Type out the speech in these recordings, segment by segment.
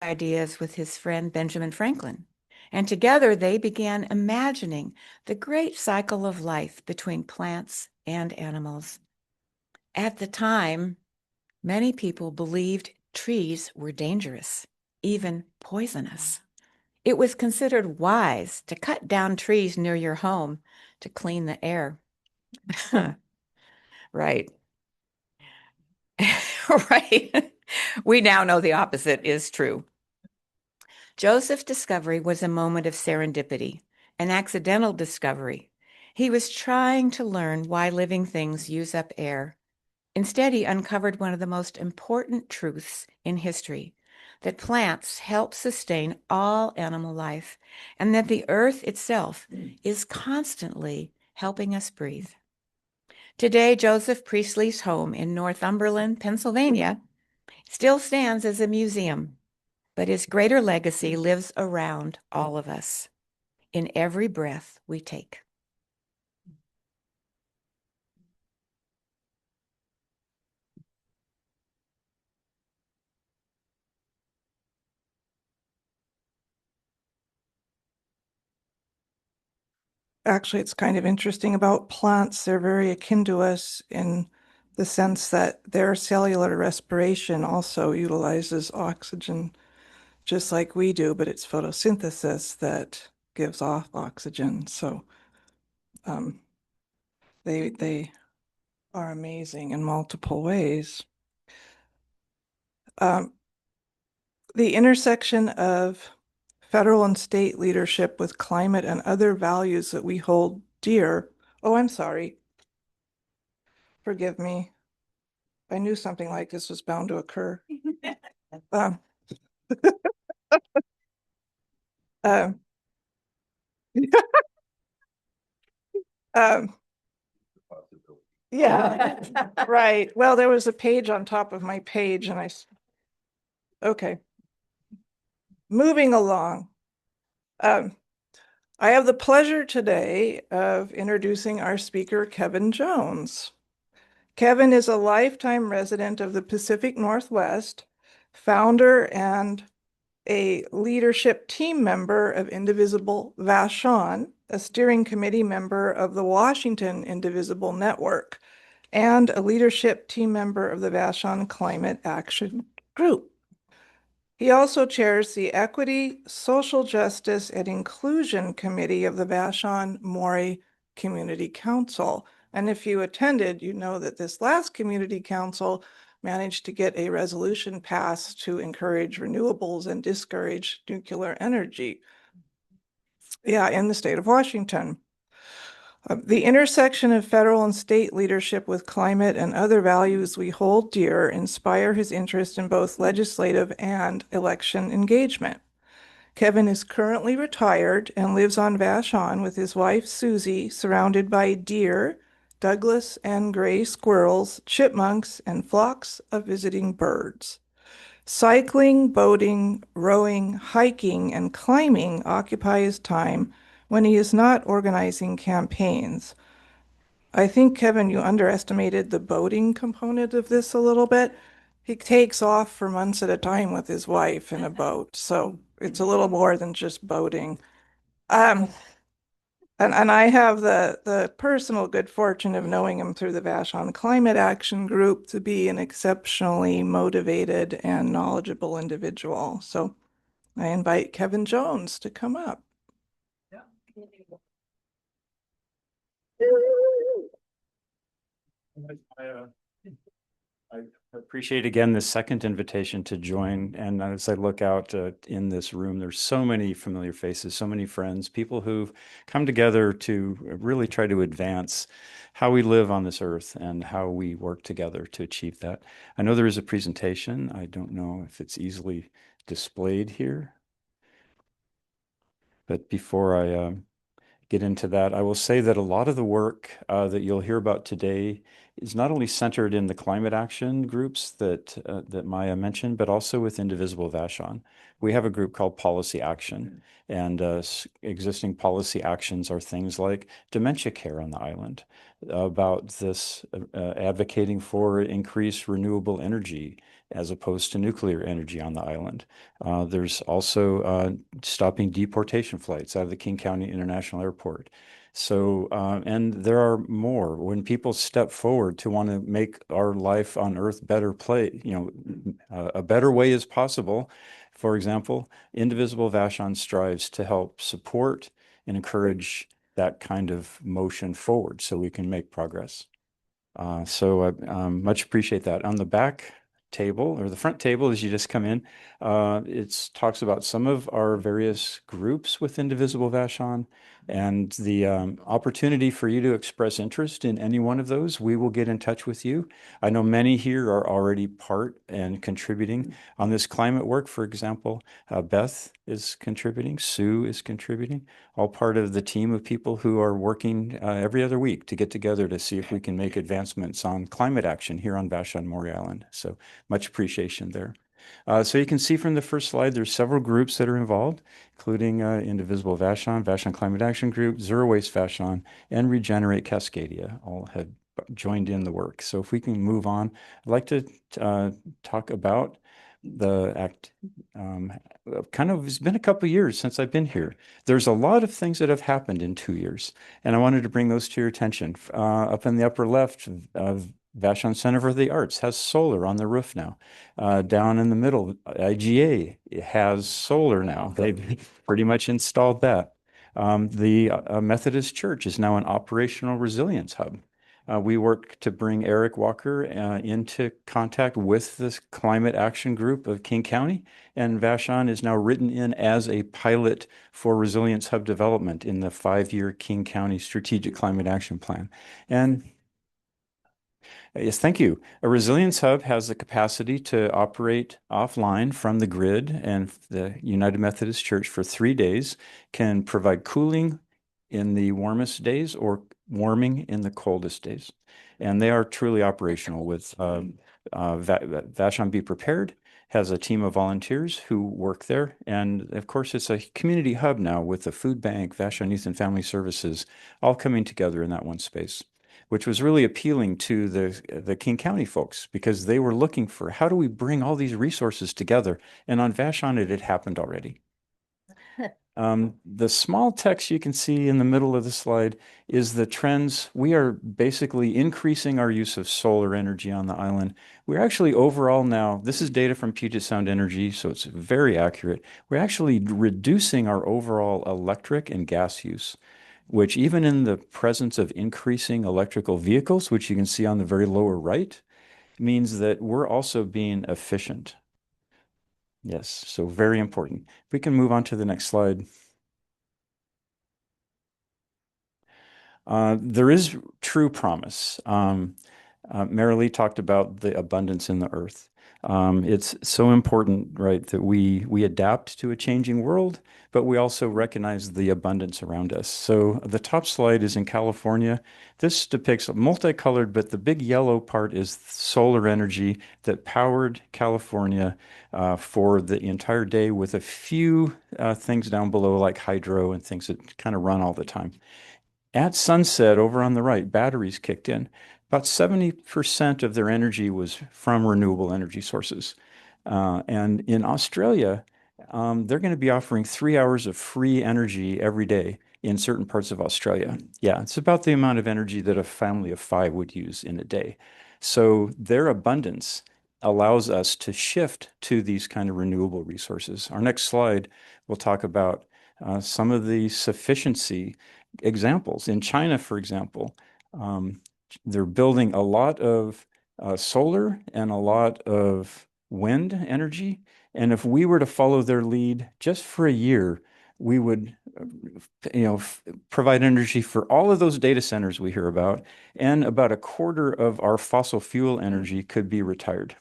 ideas with his friend Benjamin Franklin, and together they began imagining the great cycle of life between plants and animals. At the time, many people believed trees were dangerous, even poisonous. It was considered wise to cut down trees near your home to clean the air. Right. Right. We now know the opposite is true. Joseph's discovery was a moment of serendipity, an accidental discovery. He was trying to learn why living things use up air. Instead, he uncovered one of the most important truths in history, that plants help sustain all animal life, and that the earth itself is constantly helping us breathe. Today, Joseph Priestley's home in Northumberland, Pennsylvania, still stands as a museum, but his greater legacy lives around all of us in every breath we take. Actually, it's kind of interesting about plants. They're very akin to us in the sense that their cellular respiration also utilizes oxygen just like we do, but it's photosynthesis that gives off oxygen. So um, they are amazing in multiple ways. Um, the intersection of federal and state leadership with climate and other values that we hold dear. Oh, I'm sorry. Forgive me. I knew something like this was bound to occur. Um, um, um, yeah, right. Well, there was a page on top of my page and okay. Moving along. Um, I have the pleasure today of introducing our speaker, Kevin Jones. Kevin is a lifetime resident of the Pacific Northwest, founder and a leadership team member of Indivisible Vashon, a steering committee member of the Washington Indivisible Network, and a leadership team member of the Vashon Climate Action Group. He also chairs the Equity, Social Justice, and Inclusion Committee of the Vashon Morey Community Council. And if you attended, you know that this last community council managed to get a resolution passed to encourage renewables and discourage nuclear energy. Yeah, in the state of Washington. The intersection of federal and state leadership with climate and other values we hold dear inspire his interest in both legislative and election engagement. Kevin is currently retired and lives on Vashon with his wife Susie, surrounded by deer, Douglas and gray squirrels, chipmunks, and flocks of visiting birds. Cycling, boating, rowing, hiking, and climbing occupy his time when he is not organizing campaigns. I think, Kevin, you underestimated the boating component of this a little bit. He takes off for months at a time with his wife in a boat, so it's a little more than just boating. Um, and I have the personal good fortune of knowing him through the Vashon Climate Action Group to be an exceptionally motivated and knowledgeable individual. So I invite Kevin Jones to come up. I appreciate again the second invitation to join. And as I look out in this room, there's so many familiar faces, so many friends, people who've come together to really try to advance how we live on this earth and how we work together to achieve that. I know there is a presentation. I don't know if it's easily displayed here. But before I get into that, I will say that a lot of the work that you'll hear about today is not only centered in the climate action groups that Maya mentioned, but also with Indivisible Vashon. We have a group called Policy Action, and existing policy actions are things like dementia care on the island, about this advocating for increased renewable energy as opposed to nuclear energy on the island. There's also stopping deportation flights out of the King County International Airport. So, and there are more. When people step forward to want to make our life on Earth better a better way is possible. For example, Indivisible Vashon strives to help support and encourage that kind of motion forward so we can make progress. So I much appreciate that. On the back table or the front table as you just come in, it talks about some of our various groups with Indivisible Vashon and the opportunity for you to express interest in any one of those. We will get in touch with you. I know many here are already part and contributing on this climate work. For example, Beth is contributing, Sue is contributing, all part of the team of people who are working every other week to get together to see if we can make advancements on climate action here on Vashon Maury Island. So much appreciation there. So you can see from the first slide, there's several groups that are involved, including Indivisible Vashon, Vashon Climate Action Group, Zero Waste Vashon, and Regenerate Cascadia all have joined in the work. So if we can move on, I'd like to talk about the act. It's been a couple of years since I've been here. There's a lot of things that have happened in 2 years, and I wanted to bring those to your attention. Up in the upper left, Vashon Center for the Arts has solar on the roof now. Down in the middle, IGA has solar now. They've pretty much installed that. The Methodist Church is now an operational resilience hub. We work to bring Eric Walker into contact with this climate action group of King County, and Vashon is now written in as a pilot for resilience hub development in the 5-year King County Strategic Climate Action Plan. And yes, thank you. A resilience hub has the capacity to operate offline from the grid, and the United Methodist Church for 3 days can provide cooling in the warmest days or warming in the coldest days. And they are truly operational with Vashon Be Prepared has a team of volunteers who work there. And of course, it's a community hub now with the food bank, Vashon Youth and Family Services, all coming together in that one space, which was really appealing to the King County folks because they were looking for how do we bring all these resources together? And on Vashon, it had happened already. The small text you can see in the middle of the slide is the trends. We are basically increasing our use of solar energy on the island. We're actually overall now, this is data from Puget Sound Energy, so it's very accurate. We're actually reducing our overall electric and gas use, which even in the presence of increasing electrical vehicles, which you can see on the very lower right, means that we're also being efficient. Yes, so very important. We can move on to the next slide. There is true promise. Marilee talked about the abundance in the earth. It's so important, right, that we adapt to a changing world, but we also recognize the abundance around us. So the top slide is in California. This depicts multicolored, but the big yellow part is solar energy that powered California for the entire day with a few things down below like hydro and things that kind of run all the time. At sunset, over on the right, batteries kicked in. About 70% of their energy was from renewable energy sources. And in Australia, they're going to be offering 3 hours of free energy every day in certain parts of Australia. Yeah, it's about the amount of energy that a family of 5 would use in a day. So their abundance allows us to shift to these kind of renewable resources. Our next slide will talk about some of the sufficiency examples. In China, for example, they're building a lot of solar and a lot of wind energy. And if we were to follow their lead just for a year, we would, provide energy for all of those data centers we hear about, and about a quarter of our fossil fuel energy could be retired.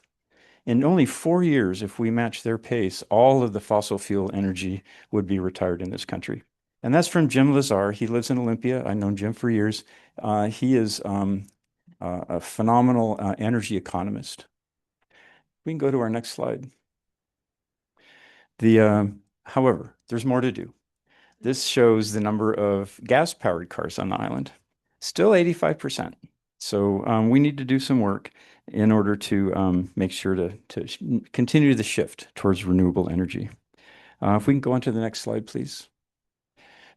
In only 4 years, if we match their pace, all of the fossil fuel energy would be retired in this country. And that's from Jim Lazar. He lives in Olympia. I've known Jim for years. He is a phenomenal energy economist. We can go to our next slide. However, there's more to do. This shows the number of gas-powered cars on the island. Still 85%. So we need to do some work in order to make sure to continue the shift towards renewable energy. If we can go on to the next slide, please.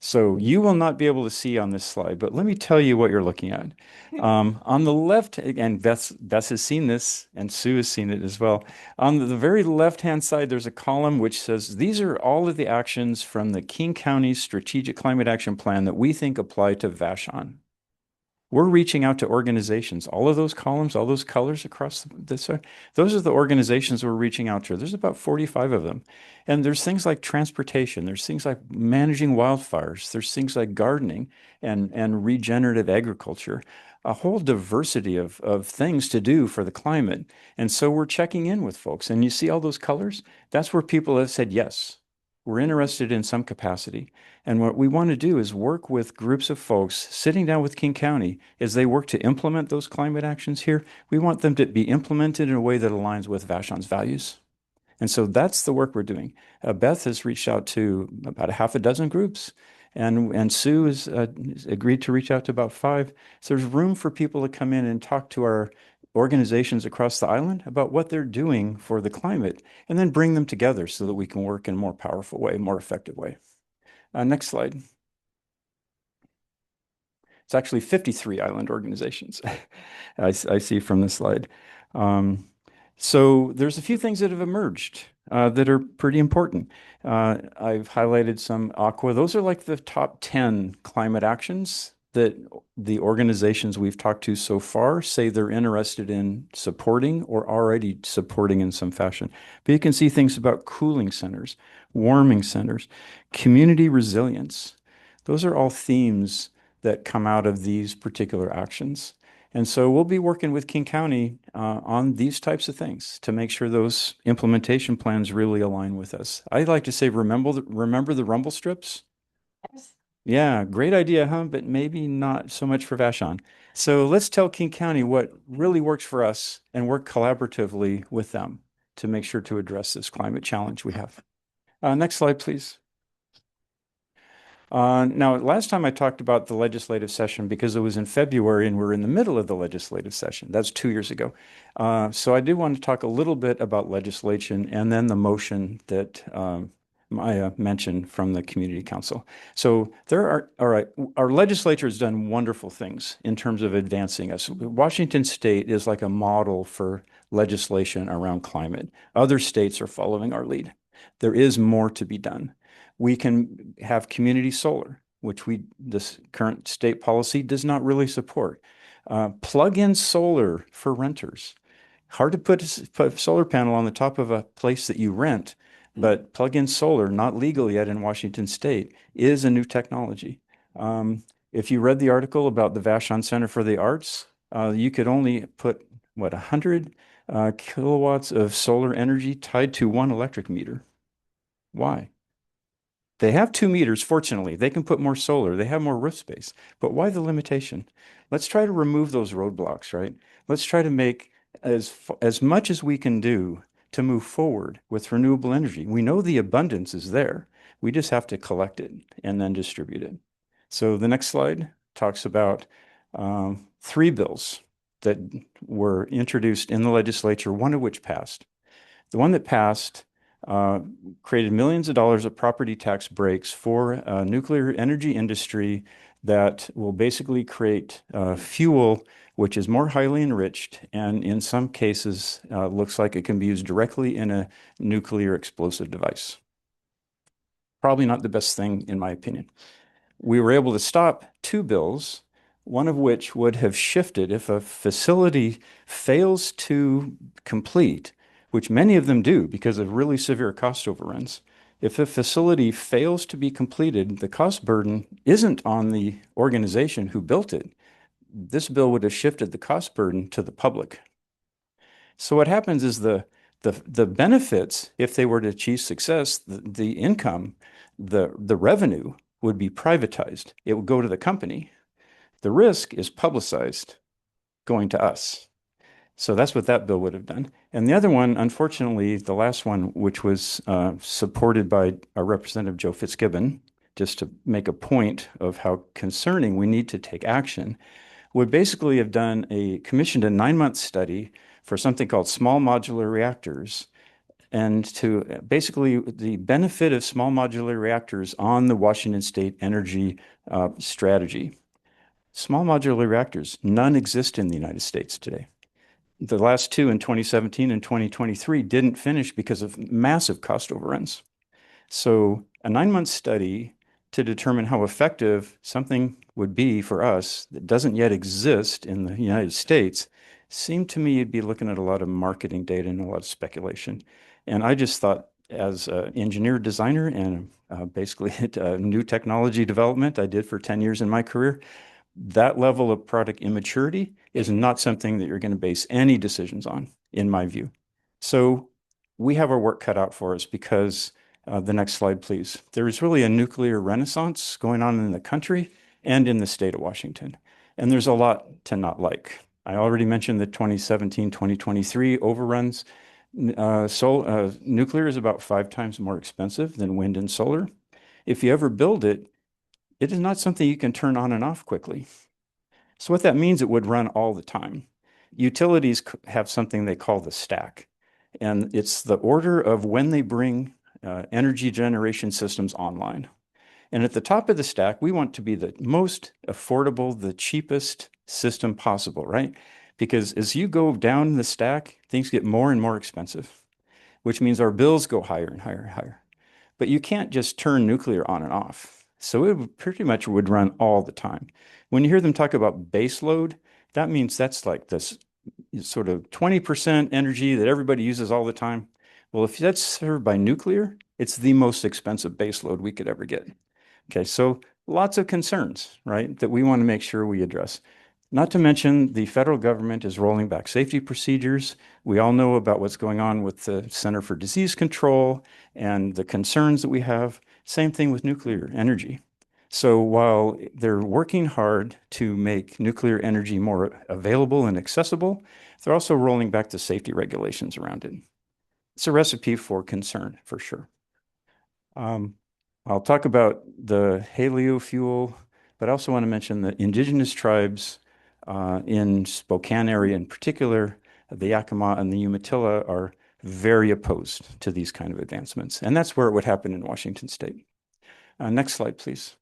So you will not be able to see on this slide, but let me tell you what you're looking at. On the left, and Beth has seen this, and Sue has seen it as well. On the very left-hand side, there's a column which says these are all of the actions from the King County Strategic Climate Action Plan that we think apply to Vashon. We're reaching out to organizations. All of those columns, all those colors across this, those are the organizations we're reaching out to. There's about 45 of them. And there's things like transportation. There's things like managing wildfires. There's things like gardening and regenerative agriculture. A whole diversity of things to do for the climate. And so we're checking in with folks. And you see all those colors? That's where people have said, yes, we're interested in some capacity. And what we want to do is work with groups of folks sitting down with King County as they work to implement those climate actions here. We want them to be implemented in a way that aligns with Vashon's values. And so that's the work we're doing. Beth has reached out to about a half a dozen groups, and Sue has agreed to reach out to about 5. So there's room for people to come in and talk to our organizations across the island about what they're doing for the climate, and then bring them together so that we can work in a more powerful way, more effective way. Next slide. It's actually 53 island organizations I see from this slide. So there's a few things that have emerged that are pretty important. I've highlighted some aqua. Those are like the top 10 climate actions that the organizations we've talked to so far say they're interested in supporting or already supporting in some fashion. But you can see things about cooling centers, warming centers, community resilience. Those are all themes that come out of these particular actions. And so we'll be working with King County on these types of things to make sure those implementation plans really align with us. I like to say, remember the rumble strips? Yes. Yeah, great idea, huh? But maybe not so much for Vashon. So let's tell King County what really works for us and work collaboratively with them to make sure to address this climate challenge we have. Next slide, please. Now, last time I talked about the legislative session because it was in February and we're in the middle of the legislative session. That's 2 years ago. So I did want to talk a little bit about legislation and then the motion that Maya mentioned from the Community Council. So all right, our legislature has done wonderful things in terms of advancing us. Washington State is like a model for legislation around climate. Other states are following our lead. There is more to be done. We can have community solar, which this current state policy does not really support. Plug-in solar for renters. Hard to put a solar panel on the top of a place that you rent, but plug-in solar, not legal yet in Washington State, is a new technology. If you read the article about the Vashon Center for the Arts, you could only put, 100 kilowatts of solar energy tied to one electric meter. Why? They have 2 meters, fortunately. They can put more solar. They have more roof space. But why the limitation? Let's try to remove those roadblocks, right? Let's try to make as much as we can do to move forward with renewable energy. We know the abundance is there. We just have to collect it and then distribute it. So the next slide talks about 3 bills that were introduced in the legislature, one of which passed. The one that passed created millions of dollars of property tax breaks for a nuclear energy industry that will basically create fuel which is more highly enriched and in some cases looks like it can be used directly in a nuclear explosive device. Probably not the best thing in my opinion. We were able to stop 2 bills, one of which would have shifted if a facility fails to complete, which many of them do because of really severe cost overruns. If a facility fails to be completed, the cost burden isn't on the organization who built it. This bill would have shifted the cost burden to the public. So what happens is the benefits, if they were to achieve success, the income, the revenue would be privatized. It would go to the company. The risk is publicized, going to us. So that's what that bill would have done. And the other one, unfortunately, the last one, which was supported by our Representative Joe Fitzgibbon, just to make a point of how concerning we need to take action, would basically have commissioned a 9-month study for something called small modular reactors, and to basically the benefit of small modular reactors on the Washington State energy strategy. Small modular reactors, none exist in the United States today. The last two in 2017 and 2023 didn't finish because of massive cost overruns. So a 9-month study to determine how effective something would be for us that doesn't yet exist in the United States seemed to me you'd be looking at a lot of marketing data and a lot of speculation. And I just thought, as an engineer designer and basically new technology development I did for 10 years in my career, that level of product immaturity is not something that you're going to base any decisions on, in my view. So we have our work cut out for us because the next slide, please. There is really a nuclear renaissance going on in the country and in the state of Washington. And there's a lot to not like. I already mentioned the 2017, 2023 overruns. Nuclear is about 5 times more expensive than wind and solar. If you ever build it, it is not something you can turn on and off quickly. So what that means, it would run all the time. Utilities have something they call the stack, and it's the order of when they bring energy generation systems online. And at the top of the stack, we want to be the most affordable, the cheapest system possible, right? Because as you go down the stack, things get more and more expensive, which means our bills go higher and higher and higher. But you can't just turn nuclear on and off. So it pretty much would run all the time. When you hear them talk about base load, that means that's like this sort of 20% energy that everybody uses all the time. Well, if that's served by nuclear, it's the most expensive base load we could ever get. Okay, so lots of concerns, right, that we want to make sure we address. Not to mention the federal government is rolling back safety procedures. We all know about what's going on with the Center for Disease Control and the concerns that we have. Same thing with nuclear energy. So while they're working hard to make nuclear energy more available and accessible, they're also rolling back the safety regulations around it. It's a recipe for concern, for sure. I'll talk about the HALEU fuel, but I also want to mention the indigenous tribes in Spokane area in particular, the Yakima and the Umatilla are very opposed to these kind of advancements. And that's where it would happen in Washington State. Next slide, please.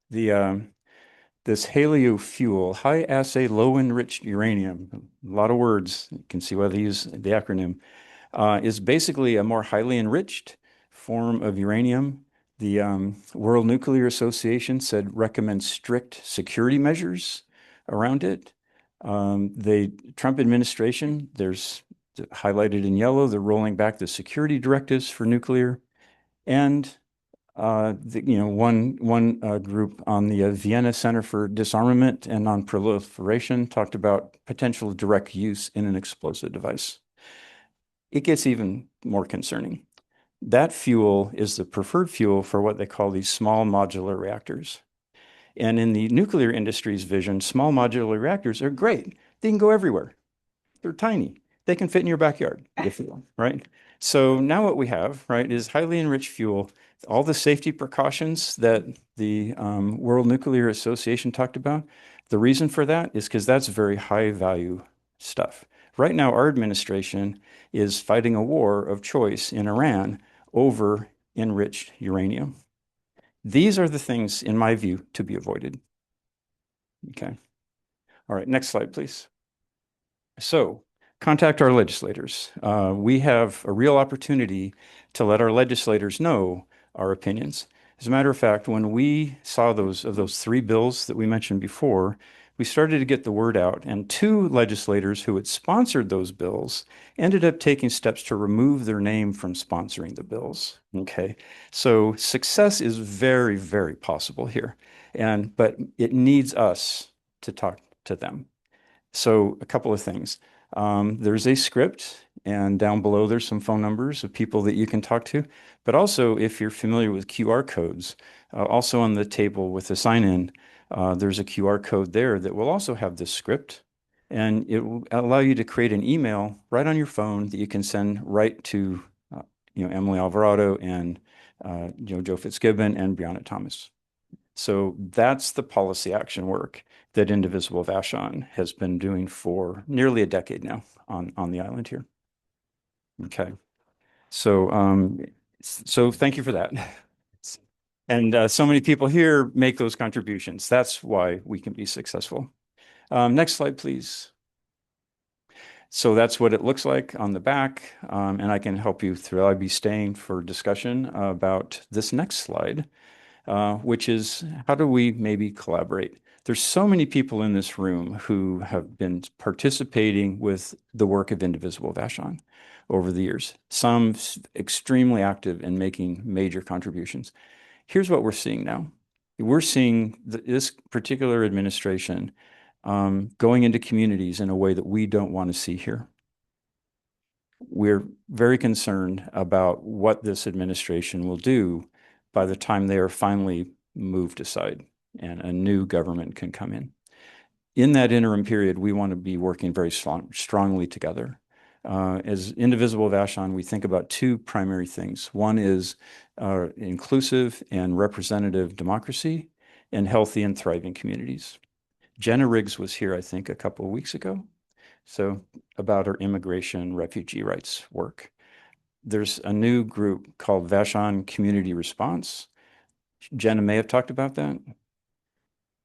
This HALEU fuel, high assay, low enriched uranium, a lot of words, you can see why they use the acronym, is basically a more highly enriched form of uranium. The World Nuclear Association said recommend strict security measures around it. The Trump administration, there's highlighted in yellow, they're rolling back the security directives for nuclear. And one group on the Vienna Center for Disarmament and Non-Proliferation talked about potential direct use in an explosive device. It gets even more concerning. That fuel is the preferred fuel for what they call these small modular reactors. And in the nuclear industry's vision, small modular reactors are great. They can go everywhere. They're tiny. They can fit in your backyard, if you want, right? So now what we have, right, is highly enriched fuel, all the safety precautions that the World Nuclear Association talked about. The reason for that is because that's very high value stuff. Right now, our administration is fighting a war of choice in Iran over enriched uranium. These are the things, in my view, to be avoided. Okay. All right, next slide, please. So, contact our legislators. We have a real opportunity to let our legislators know our opinions. As a matter of fact, when we saw those 3 bills that we mentioned before, we started to get the word out, and 2 legislators who had sponsored those bills ended up taking steps to remove their name from sponsoring the bills. Okay, so success is very, very possible here, but it needs us to talk to them. So a couple of things. There's a script, and down below there's some phone numbers of people that you can talk to. But also, if you're familiar with QR codes, also on the table with the sign-in, there's a QR code there that will also have this script, and it will allow you to create an email right on your phone that you can send right to Emily Alvarado and Joe Fitzgibbon and Brianna Thomas. So that's the policy action work that Indivisible Vashon has been doing for nearly a decade now on the island here. Okay. So thank you for that. And so many people here make those contributions. That's why we can be successful. Next slide, please. So that's what it looks like on the back, and I can help you through. I'll be staying for discussion about this next slide, which is how do we maybe collaborate? There's so many people in this room who have been participating with the work of Indivisible Vashon over the years, some extremely active in making major contributions. Here's what we're seeing now. We're seeing this particular administration going into communities in a way that we don't want to see here. We're very concerned about what this administration will do by the time they are finally moved aside and a new government can come in. In that interim period, we want to be working very strongly together. As Indivisible Vashon, we think about two primary things. One is inclusive and representative democracy and healthy and thriving communities. Jenna Riggs was here, I think, a couple of weeks ago. So about her immigration refugee rights work. There's a new group called Vashon Community Response. Jenna may have talked about that.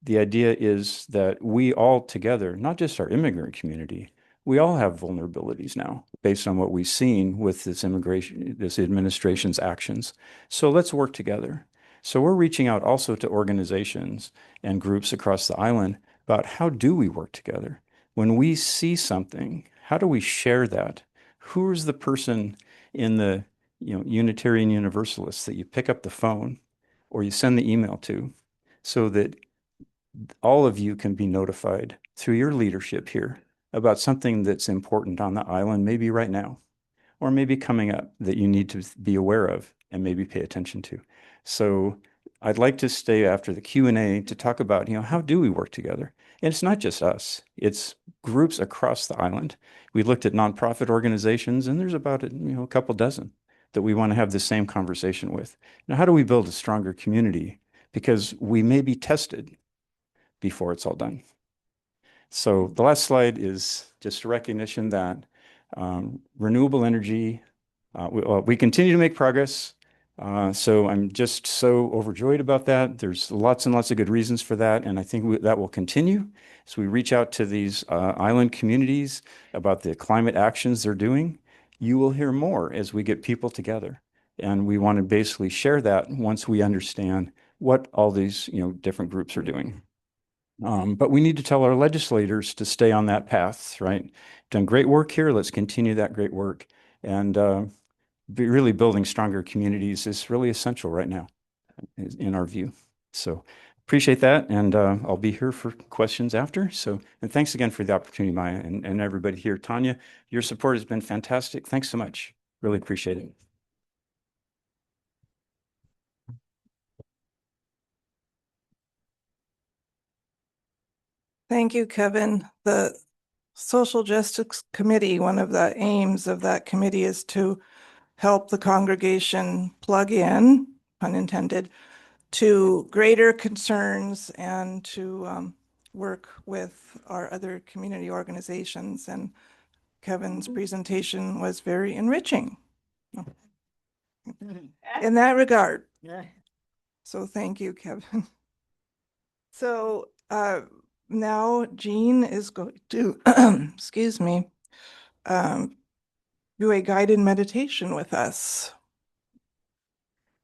The idea is that we all together, not just our immigrant community, we all have vulnerabilities now based on what we've seen with this administration's actions. So let's work together. So we're reaching out also to organizations and groups across the island about how do we work together? When we see something, how do we share that? Who is the person in the Unitarian Universalists that you pick up the phone or you send the email to so that all of you can be notified through your leadership here about something that's important on the island, maybe right now, or maybe coming up that you need to be aware of and maybe pay attention to. So I'd like to stay after the Q&A to talk about, how do we work together? And it's not just us, it's groups across the island. We looked at nonprofit organizations, and there's about a couple dozen that we want to have the same conversation with. Now, how do we build a stronger community? Because we may be tested before it's all done. So the last slide is just a recognition that renewable energy, we continue to make progress. So I'm just so overjoyed about that. There's lots and lots of good reasons for that. And I think that will continue as we reach out to these island communities about the climate actions they're doing. You will hear more as we get people together. And we want to basically share that once we understand what all these different groups are doing. But we need to tell our legislators to stay on that path, right? Done great work here. Let's continue that great work. And really building stronger communities is really essential right now, in our view. So appreciate that. And I'll be here for questions after. And thanks again for the opportunity, Maya, and everybody here. Tanya, your support has been fantastic. Thanks so much. Really appreciate it. Thank you, Kevin. The Social Justice Committee, one of the aims of that committee is to help the congregation plug in, pun intended, to greater concerns and to work with our other community organizations. And Kevin's presentation was very enriching in that regard. So thank you, Kevin. So now Jean is going to, excuse me, do a guided meditation with us.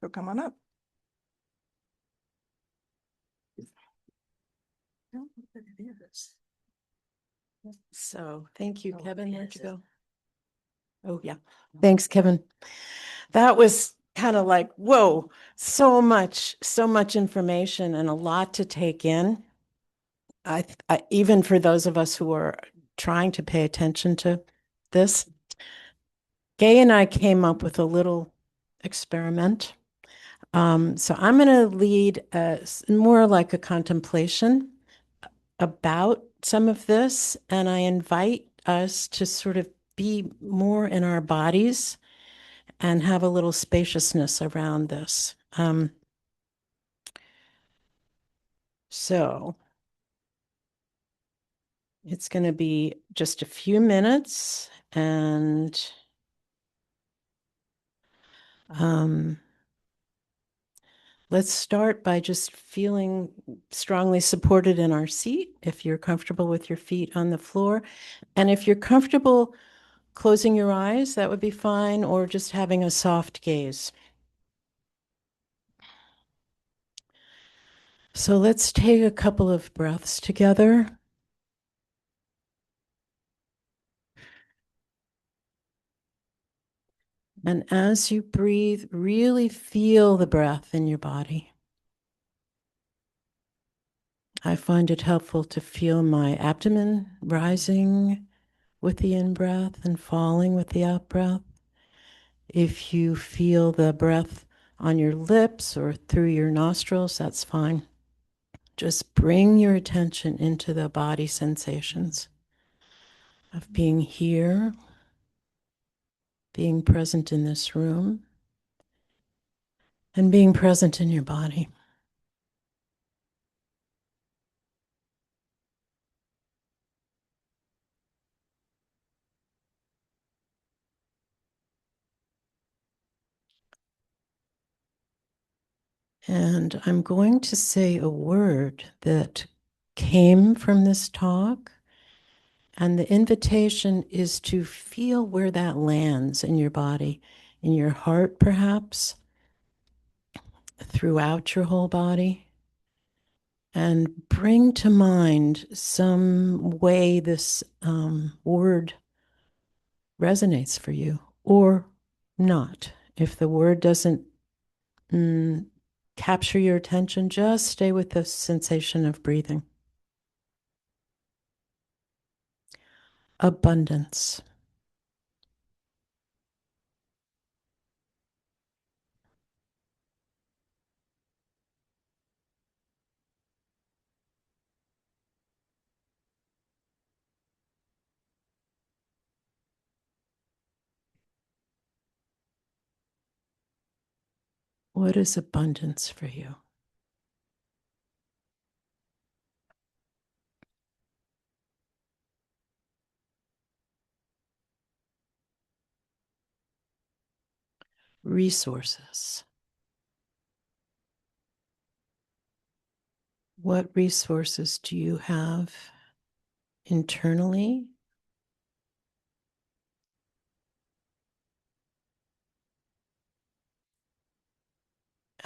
So come on up. So thank you, Kevin. Where'd you go? Oh, yeah. Thanks, Kevin. That was kind of like, whoa, so much information and a lot to take in. I even for those of us who are trying to pay attention to this, Gay and I came up with a little experiment. So I'm going to lead more like a contemplation about some of this, and I invite us to sort of be more in our bodies and have a little spaciousness around this. So it's going to be just a few minutes, and let's start by just feeling strongly supported in our seat, if you're comfortable with your feet on the floor. And if you're comfortable closing your eyes, that would be fine, or just having a soft gaze. So let's take a couple of breaths together. And as you breathe, really feel the breath in your body. I find it helpful to feel my abdomen rising with the in-breath and falling with the out-breath. If you feel the breath on your lips or through your nostrils, that's fine. Just bring your attention into the body sensations of being here, being present in this room, and being present in your body. And I'm going to say a word that came from this talk. And the invitation is to feel where that lands in your body, in your heart, perhaps, throughout your whole body. And bring to mind some way this word resonates for you, or not. If the word doesn't capture your attention, just stay with the sensation of breathing. Abundance. What is abundance for you? Resources. What resources do you have internally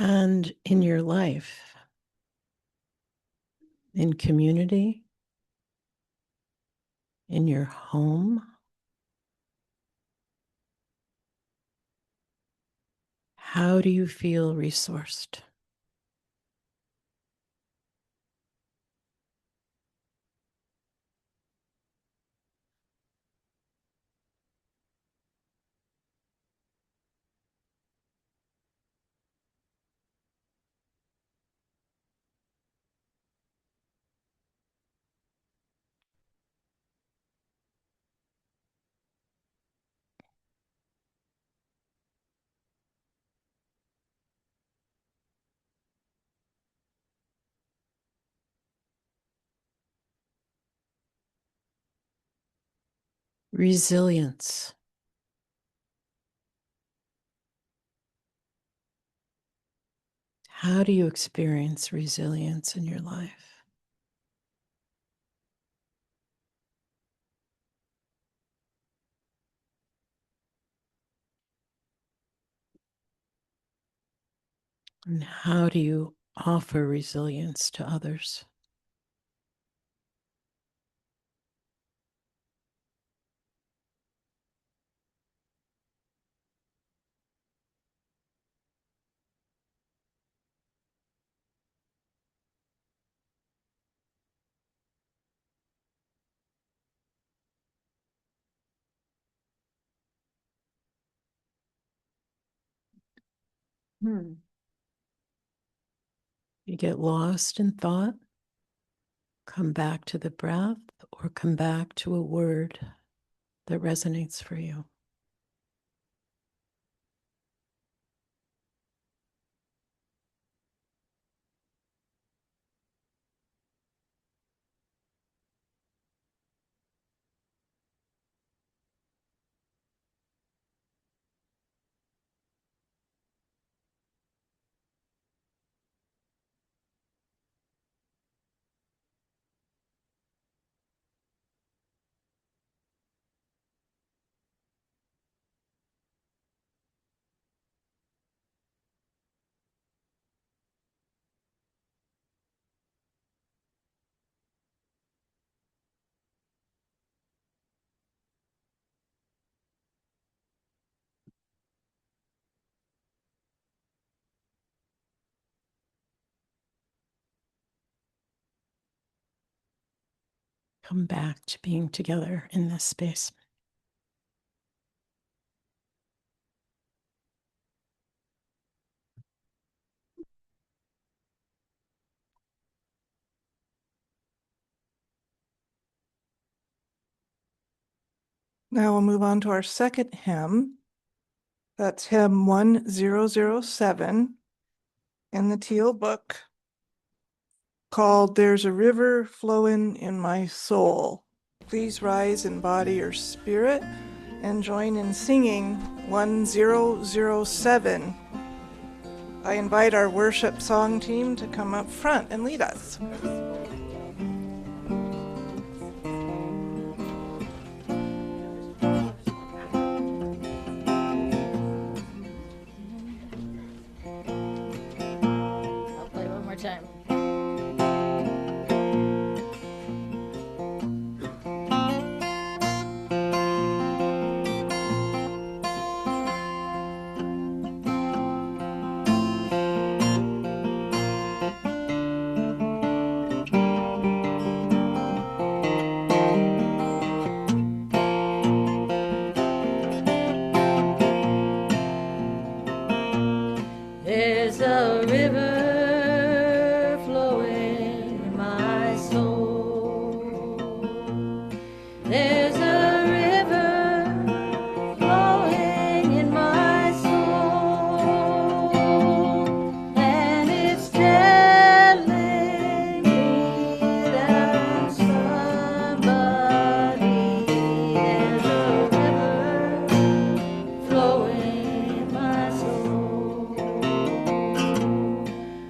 and in your life, in community, in your home? How do you feel resourced? Resilience. How do you experience resilience in your life? And how do you offer resilience to others? You get lost in thought, come back to the breath, or come back to a word that resonates for you. come back to being together in this space. Now we'll move on to our second hymn. That's hymn 1007 in the Teal book, called There's a River Flowing in My Soul. Please rise in body or spirit and join in singing 1007. I invite our worship song team to come up front and lead us. I'll play one more time. There's a river flowing in my soul. There's a river flowing in my soul, and it's telling me that I'm somebody. There's a river flowing in my soul.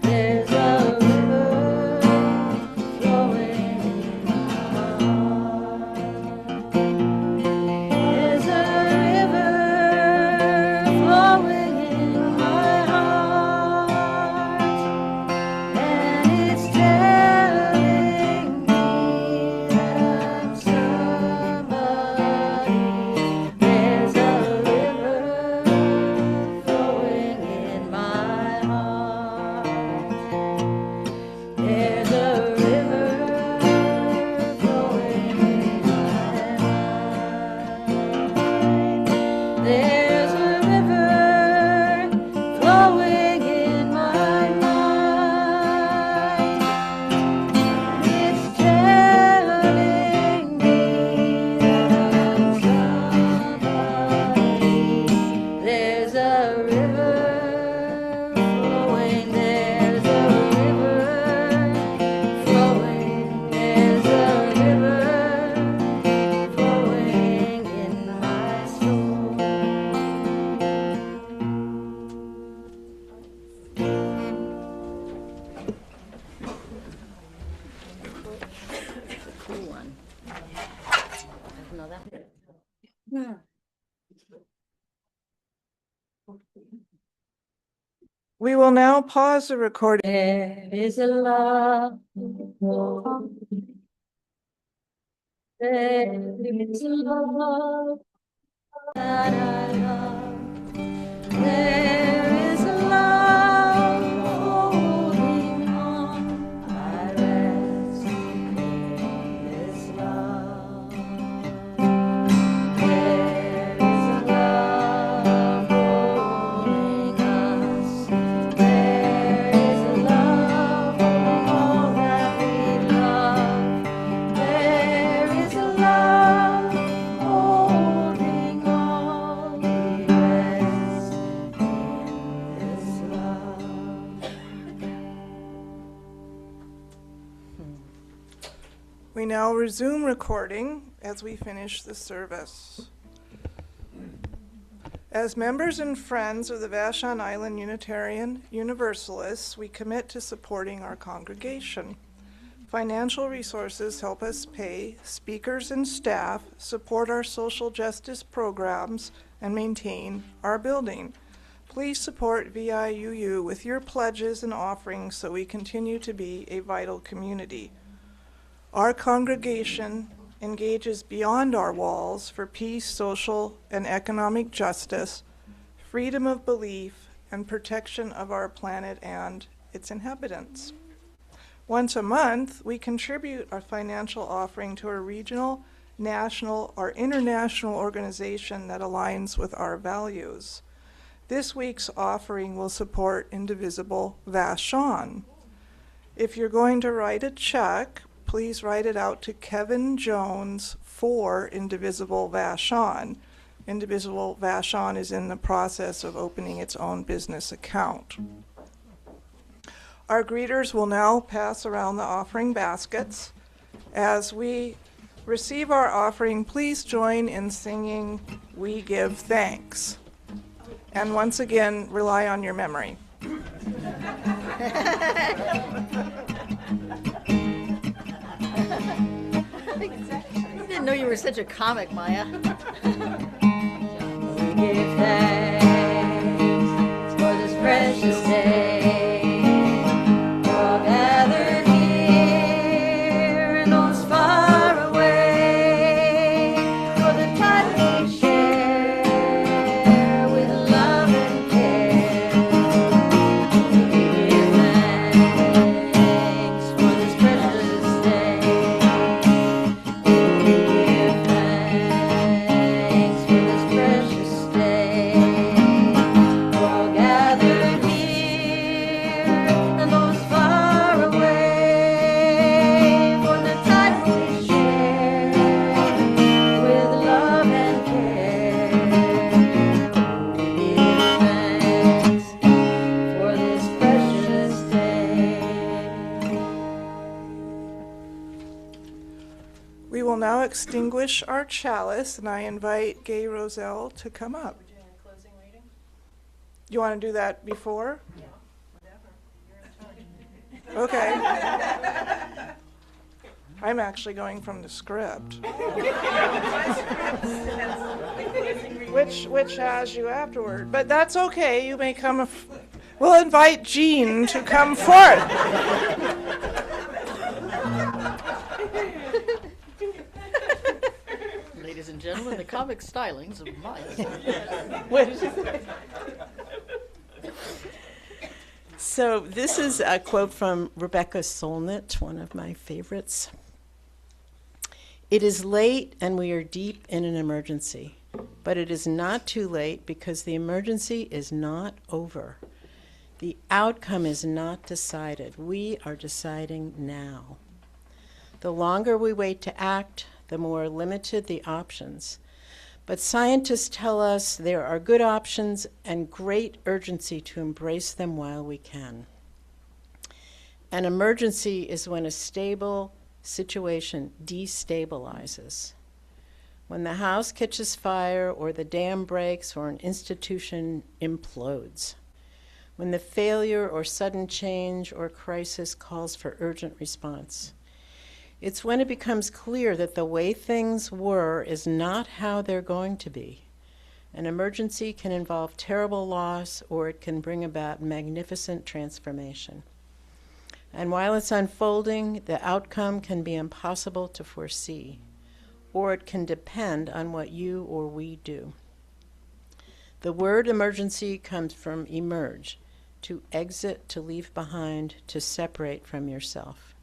There's a river flowing in my heart. There's a river flowing in my heart, and it's telling me that I'm somebody. There's a river flowing in my heart. There's a river flowing in my mind. There's a river flowing in my mind. It's telling me that I'm somebody. There's a river flowing. There's a river flowing. There's a river flowing in my soul. Cool one. I didn't know that. We will now pause the recording. There is a love. There is a love that I love. There is a love holding on. I rest in this love. There is a love holding us. There is a love holding all that we love. There is a love holding all we rest in this love. We now resume recording as we finish the service. As members and friends of the Vashon Island Unitarian Universalists, we commit to supporting our congregation. Financial resources help us pay speakers and staff, support our social justice programs, and maintain our building. Please support VIUU with your pledges and offerings so we continue to be a vital community. Our congregation engages beyond our walls for peace, social, and economic justice, freedom of belief, and protection of our planet and its inhabitants. Once a month, we contribute our financial offering to a regional, national, or international organization that aligns with our values. This week's offering will support Indivisible Vashon. If you're going to write a check, please write it out to Kevin Jones for Indivisible Vashon. Indivisible Vashon is in the process of opening its own business account. Our greeters will now pass around the offering baskets. As we receive our offering, please join in singing "We Give Thanks." And once again, rely on your memory. I didn't know you were such a comic, Maya. We give thanks for this precious day. We're all gathered here and those far away for the time we share with love and care. We give thanks for this precious day. We give thanks for this precious day. We're all gathered here and those far away for the time we share with love and care. We give thanks for this precious day. We will now extinguish our chalice, and I invite Gay Roselle to come up. You want to do that before? Okay. I'm actually going from the script. Which has you afterward, but that's okay. You may come. We'll invite Jean to come forth. Ladies and gentlemen, the comic stylings of Maya. So this is a quote from Rebecca Solnit, one of my favorites. It is late and we are deep in an emergency, but it is not too late because the emergency is not over. The outcome is not decided. We are deciding now. The longer we wait to act, the more limited the options. But scientists tell us there are good options and great urgency to embrace them while we can. An emergency is when a stable situation destabilizes. When the house catches fire or the dam breaks or an institution implodes. When the failure or sudden change or crisis calls for urgent response. It's when it becomes clear that the way things were is not how they're going to be. An emergency can involve terrible loss, or it can bring about magnificent transformation. And while it's unfolding, the outcome can be impossible to foresee, or it can depend on what you or we do. The word emergency comes from emerge, to exit, to leave behind, to separate from yourself.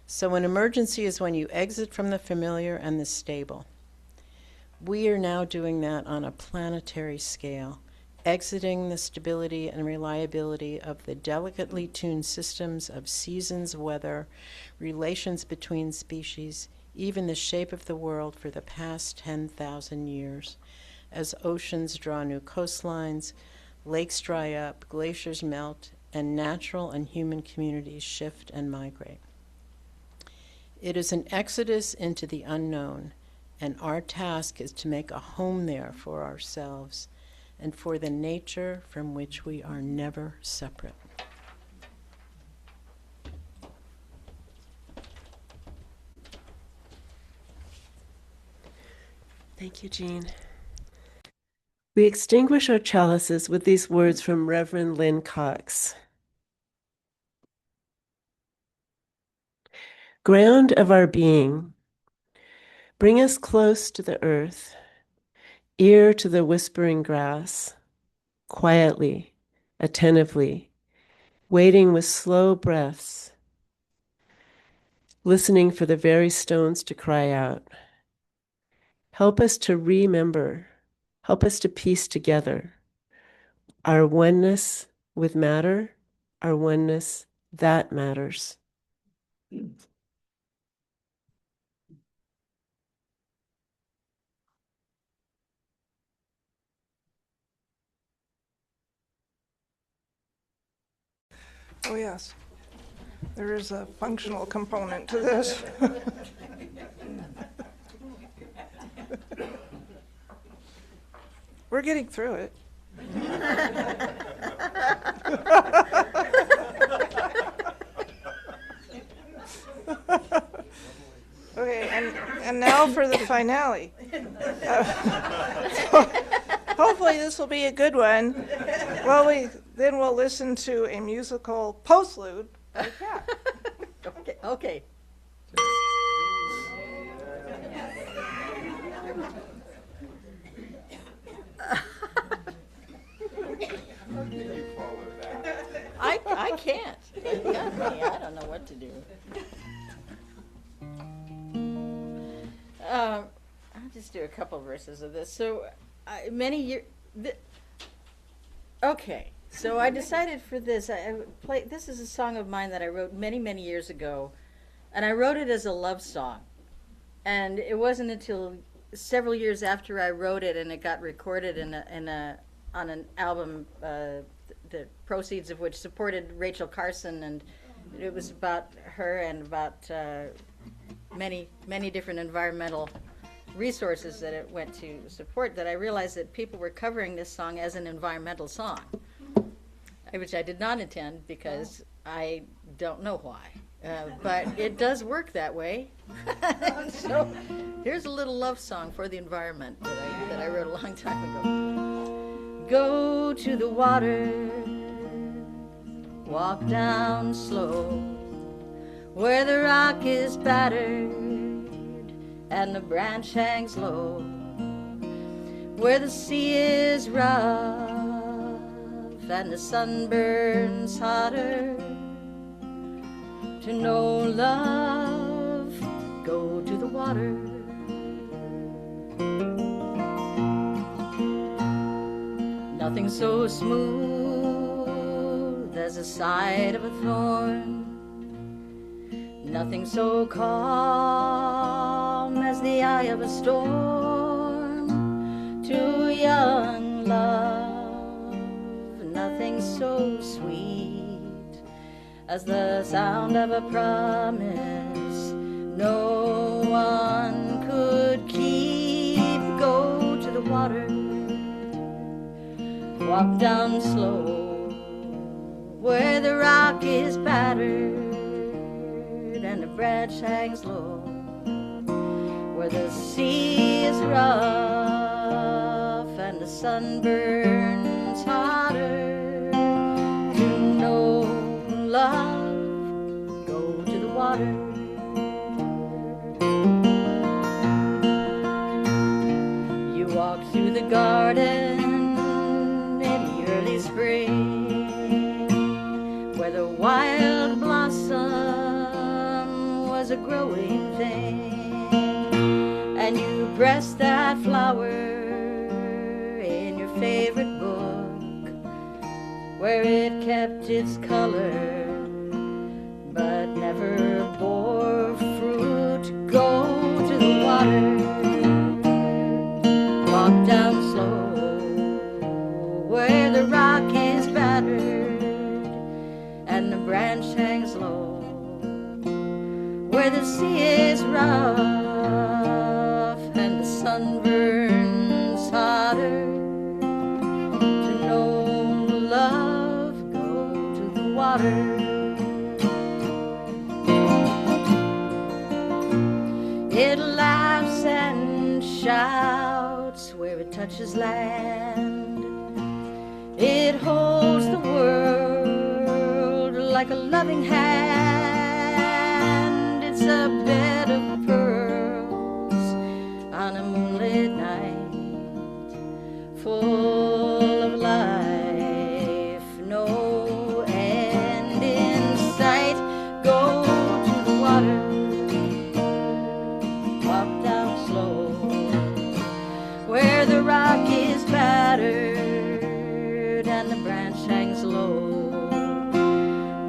So an emergency is when you exit from the familiar and the stable. We are now doing that on a planetary scale, exiting the stability and reliability of the delicately tuned systems of seasons, weather, relations between species, even the shape of the world for the past 10,000 years, as oceans draw new coastlines, lakes dry up, glaciers melt, and natural and human communities shift and migrate. It is an exodus into the unknown, and our task is to make a home there for ourselves and for the nature from which we are never separate. Thank you, Jean. We extinguish our chalices with these words from Reverend Lynn Cox. Ground of our being, bring us close to the earth, ear to the whispering grass, quietly, attentively, waiting with slow breaths, listening for the very stones to cry out. Help us to remember, help us to piece together our oneness with matter, our oneness that matters. Oh, yes. There is a functional component to this. We're getting through it. Okay, and now for the finale. Hopefully this will be a good one. Well, then we'll listen to a musical postlude by Kat. Okay, okay. I can't. You got me. I don't know what to do. I'll just do a couple verses of this. So, many years. Okay, so I decided for this. This is a song of mine that I wrote many, many years ago, and I wrote it as a love song. And it wasn't until several years after I wrote it and it got recorded on an album, the proceeds of which supported Rachel Carson, and it was about her and about many, many different environmental resources that it went to support, that I realized that people were covering this song as an environmental song, which I did not intend because I don't know why. But it does work that way. So here's a little love song for the environment that I wrote a long time ago. Go to the water, walk down slow, where the rock is battered and the branch hangs low, where the sea is rough and the sun burns hotter. To know love, go to the water. Nothing so smooth as the side of a thorn, nothing so calm as the eye of a storm. To young love, nothing so sweet as the sound of a promise no one could keep. Go to the water, walk down slow, where the rock is battered and the branch hangs low, where the sea is rough and the sun burns hotter. To know love, go to the water. You walk through the garden in the early spring, where the wild blossom was a growing thing, and you pressed that flower in your favorite book, where it kept its color but never bore fruit. Go to the water, walk down slow, where the rock is battered and the branch hangs low, where the sea is rough and the sun burns hotter. To know love, go to the water. It laughs and shouts where it touches land. It holds the world like a loving hand. It's a bed of pearls on a moonlit night, full of life, no end in sight. Go to the water, branch hangs low,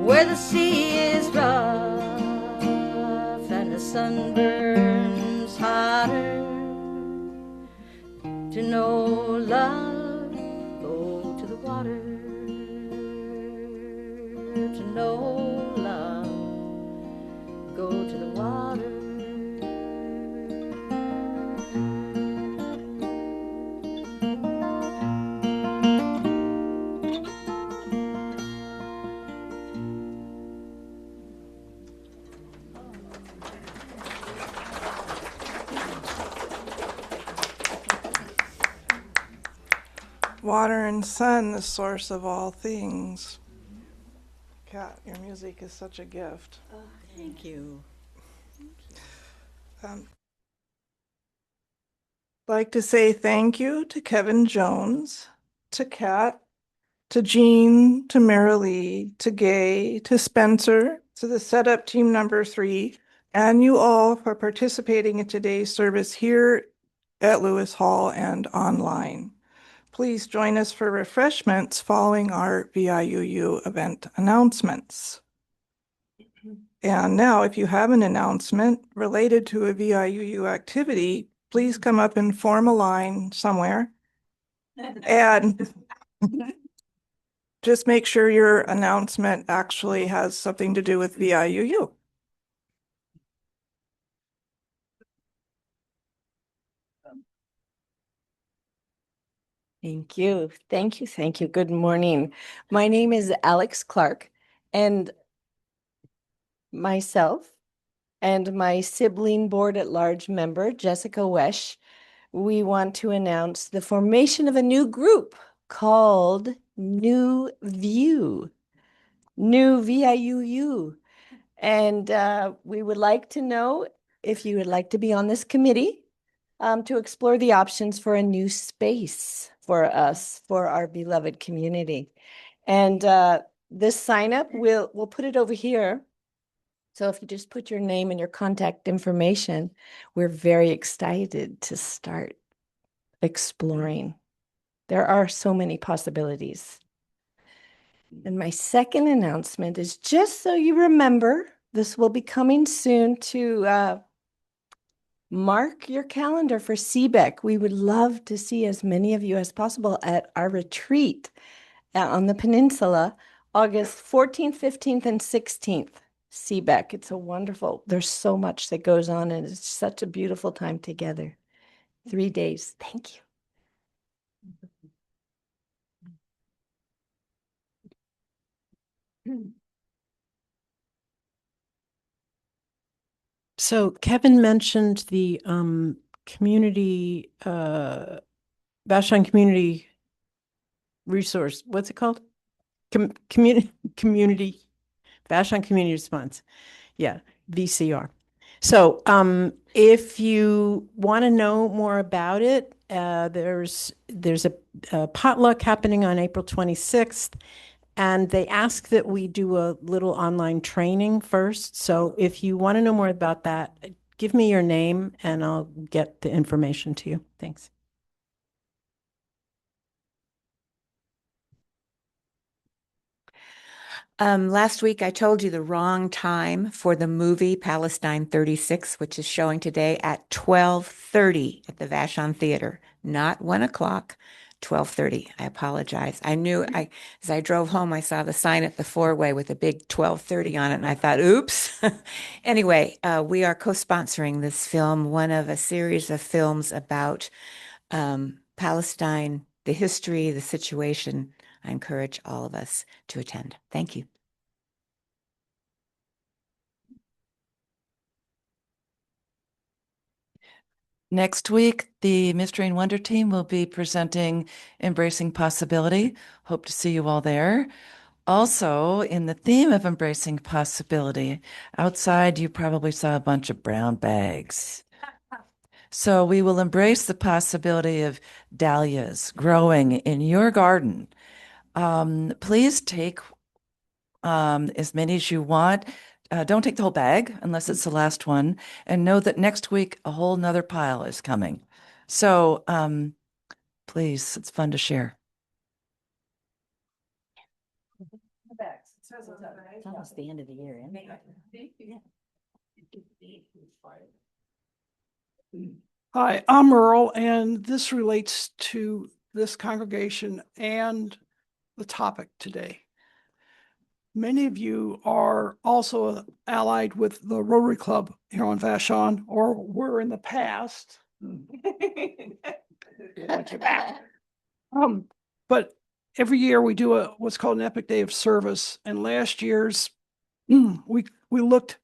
where the sea is rough and the sun burns hotter. To know love, go to the water. To know love, go to the water. Water and sun, the source of all things. Kat, your music is such a gift. Thank you. Like to say thank you to Kevin Jones, to Kat, to Jean, to Marilee, to Gay, to Spencer, to the setup team number 3, and you all for participating in today's service here at Lewis Hall and online. Please join us for refreshments following our VIUU event announcements. And now, if you have an announcement related to a VIUU activity, please come up and form a line somewhere. And just make sure your announcement actually has something to do with VIUU. Thank you. Thank you. Thank you. Good morning. My name is Alex Clark, and myself and my sibling board at large member, Jessica Wesh, we want to announce the formation of a new group called New View, New VIUU. And we would like to know if you would like to be on this committee to explore the options for a new space for us, for our beloved community. And this sign up, we'll put it over here. So if you just put your name and your contact information, we're very excited to start exploring. There are so many possibilities. And my second announcement is just so you remember, this will be coming soon to mark your calendar for CBEC. We would love to see as many of you as possible at our retreat on the peninsula, August 14th, 15th, and 16th. CBEC. It's a wonderful, there's so much that goes on, and it's such a beautiful time together. 3 days. Thank you. So Kevin mentioned the community Vashon Community Resource. What's it called? Community Vashon Community Response. Yeah, VCR. So if you want to know more about it, there's a potluck happening on April 26th. And they ask that we do a little online training first. So if you want to know more about that, give me your name and I'll get the information to you. Thanks. Last week, I told you the wrong time for the movie Palestine 36, which is showing today at 12:30 at the Vashon Theater, not 1 o'clock, 12:30. I apologize. I knew as I drove home, I saw the sign at the four-way with a big 12:30 on it, and I thought, oops. Anyway, we are co-sponsoring this film, one of a series of films about Palestine, the history, the situation. I encourage all of us to attend. Thank you. Next week, the Mystery and Wonder team will be presenting Embracing Possibility. Hope to see you all there. Also, in the theme of Embracing Possibility, outside you probably saw a bunch of brown bags. So we will embrace the possibility of dahlias growing in your garden. Please take as many as you want. Don't take the whole bag unless it's the last one. And know that next week, a whole nother pile is coming. So please, it's fun to share. It's almost the end of the year, isn't it? Hi, I'm Earl, and this relates to this congregation and the topic today. Many of you are also allied with the Rotary Club here on Vashon, or were in the past. But every year we do what's called an Epic Day of Service, and last year's we looked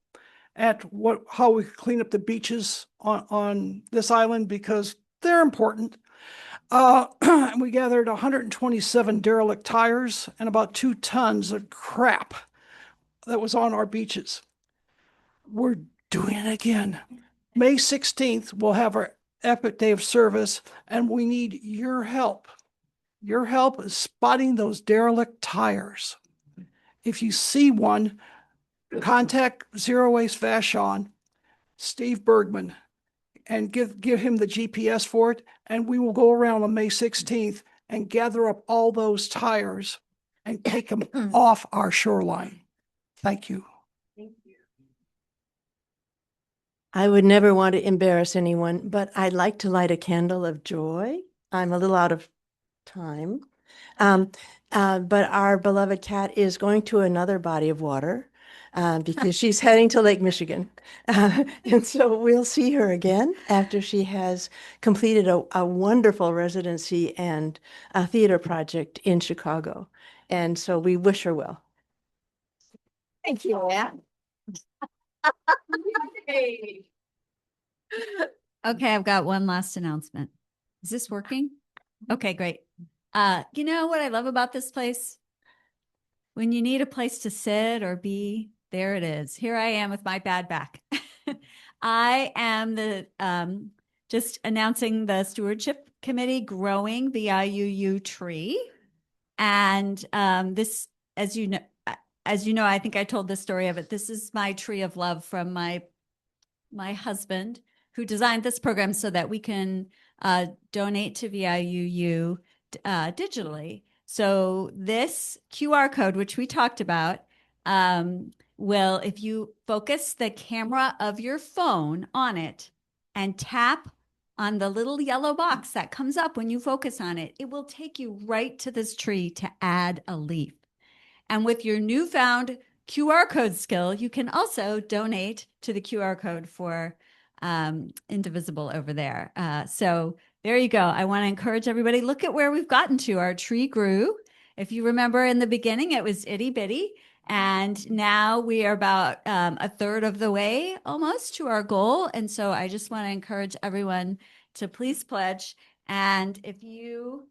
at how we could clean up the beaches on this island because they're important. And we gathered 127 derelict tires and about 2 tons of crap that was on our beaches. We're doing it again. May 16th, we'll have our Epic Day of Service, and we need your help. Your help is spotting those derelict tires. If you see one, contact Zero Waste Vashon, Steve Bergman, and give him the GPS for it, and we will go around on May 16th and gather up all those tires and take them off our shoreline. Thank you. I would never want to embarrass anyone, but I'd like to light a candle of joy. I'm a little out of time. But our beloved Kat is going to another body of water because she's heading to Lake Michigan. And so we'll see her again after she has completed a wonderful residency and a theater project in Chicago. And so we wish her well. Thank you, Anne. Okay, I've got one last announcement. Is this working? Okay, great. You know what I love about this place? When you need a place to sit or be, there it is. Here I am with my bad back. I am just announcing the stewardship committee growing the IUU tree. And this, as you know, I think I told the story of it. This is my tree of love from my husband, who designed this program so that we can donate to VIUU digitally. So this QR code, which we talked about, will, if you focus the camera of your phone on it and tap on the little yellow box that comes up when you focus on it, it will take you right to this tree to add a leaf. And with your newfound QR code skill, you can also donate to the QR code for Indivisible over there. So there you go. I want to encourage everybody, look at where we've gotten to. Our tree grew. If you remember in the beginning, it was itty bitty. And now we are about a third of the way almost to our goal. And so I just want to encourage everyone to please pledge. And if you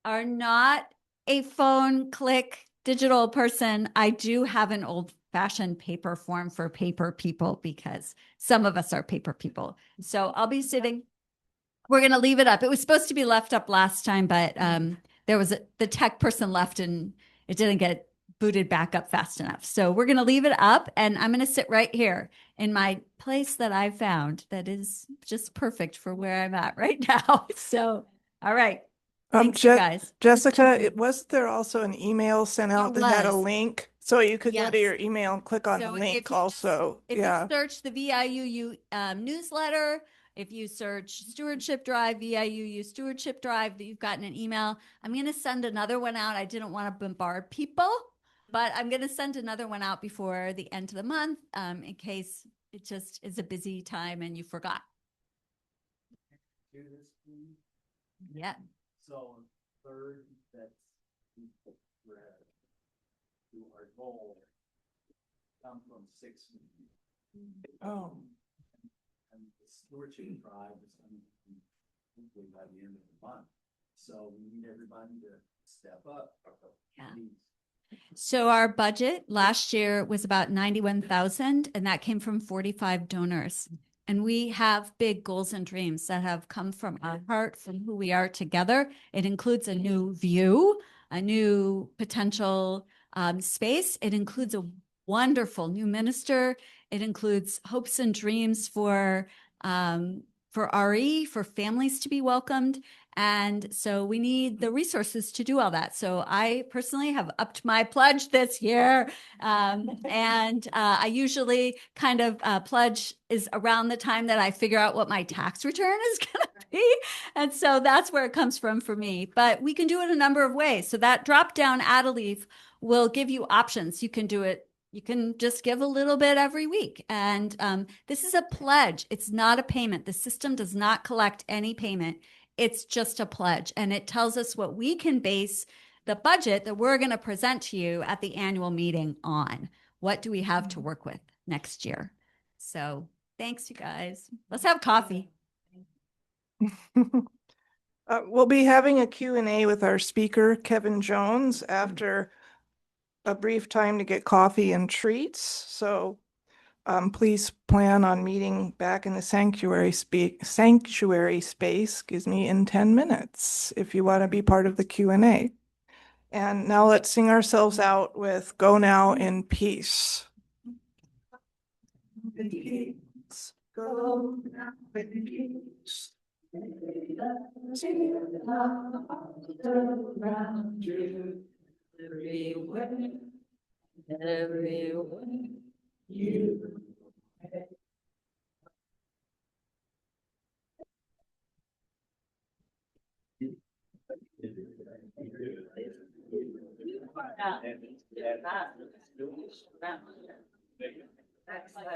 are not a phone click digital person, I do have an old-fashioned paper form for paper people because some of us are paper people. So I'll be sitting. We're going to leave it up. It was supposed to be left up last time, but there was the tech person left and it didn't get booted back up fast enough. So we're going to leave it up, and I'm going to sit right here in my place that I found that is just perfect for where I'm at right now. So, all right. Thanks, you guys. Jessica, wasn't there also an email sent out There that had a was. link? So you could go to Yes. your email and click on the So link if you also. If Yeah. you search the VIUU newsletter, if you search Stewardship Drive, VIUU Stewardship Drive, you've gotten an email. I'm going to send another one out. I didn't want to bombard people, but I'm going to send another one out before the end of the month in case it just is a busy time and you forgot. Yeah. So third, that's to our goal, come from 6. Oh. And the stewardship drive is going to be hopefully by the end of the month. So we need everybody to step up. Yeah. Please. So our budget last year was about 91,000, and that came from 45 donors. And we have big goals and dreams that have come from our heart, from who we are together. It includes a new view, a new potential space. It includes a wonderful new minister. It includes hopes and dreams for RE, for families to be welcomed. And so we need the resources to do all that. So I personally have upped my pledge this year. And I usually kind of pledge is around the time that I figure out what my tax return is going to be. And so that's where it comes from for me. But we can do it a number of ways. So that drop down add a leaf will give you options. You can do it. You can just give a little bit every week. And this is a pledge. It's not a payment. The system does not collect any payment. It's just a pledge. And it tells us what we can base the budget that we're going to present to you at the annual meeting on. What do we have to work with next year? So thanks, you guys. Let's have coffee. We'll be having a Q&A with our speaker, Kevin Jones, after a brief time to get coffee and treats. So please plan on meeting back in the sanctuary space, in 10 minutes if you want to be part of the Q&A. And now let's sing ourselves out with Go Now in Peace. In peace, go now in peace. Around you, everywhere you